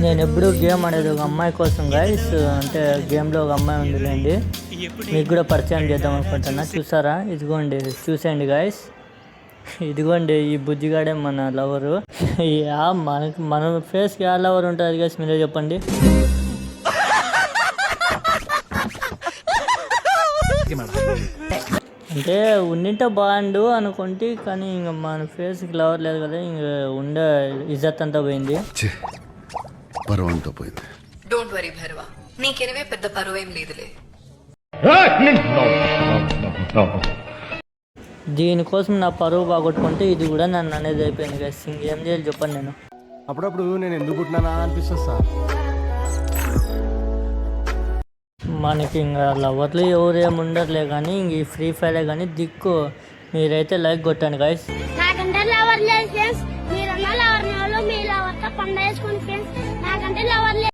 నేను ఎప్పుడు గేమ్ ఆడేది ఒక అమ్మాయి కోసం గైస్, అంటే గేమ్లో ఒక అమ్మాయి ఉందిలేండి, మీకు కూడా పరిచయం చేద్దాం అనుకుంటున్నా. చూసారా, ఇదిగోండి చూసేయండి గైస్, ఇదిగోండి ఈ బుజ్జిగాడే మన లవరు. మనకి మన ఫేస్కి యా లవర్ ఉంటుంది గైస్, మీరే చెప్పండి. అంటే ఉండింటే బాగుండు అనుకుంటే, కానీ ఇంక మన ఫేస్కి లవర్ లేదు కదా, ఇంక ఉండే ఇజ్జత్ అంతా పోయింది. పరువంతా పోయింది. డోంట్ వరీ భైరవ, నీకెనివే పెద్ద పరువేం లేదులే. దీనికోసం నా పరువు బాగొట్టుకుంటే ఇది కూడా నన్ను అనేది అయిపోయింది కదా. ఇంకేం చేయాలి చెప్పండి. నేను అప్పుడప్పుడు నేను ఎందుకు పుట్టినానా అనిపిస్తుంది సార్. మనకి ఇంకా లవర్లు ఎవరేమి ఉండరులే, కానీ ఇంక ఈ ఫ్రీ ఫైరే కానీ దిక్కు. మీరైతే లైక్ కొట్టండి గైస్. నాకంటే లవర్ లేదు ఫ్రెండ్స్, మీరన్నా లవర్ వాళ్ళు మీ లవర్తో పండ వేసుకొని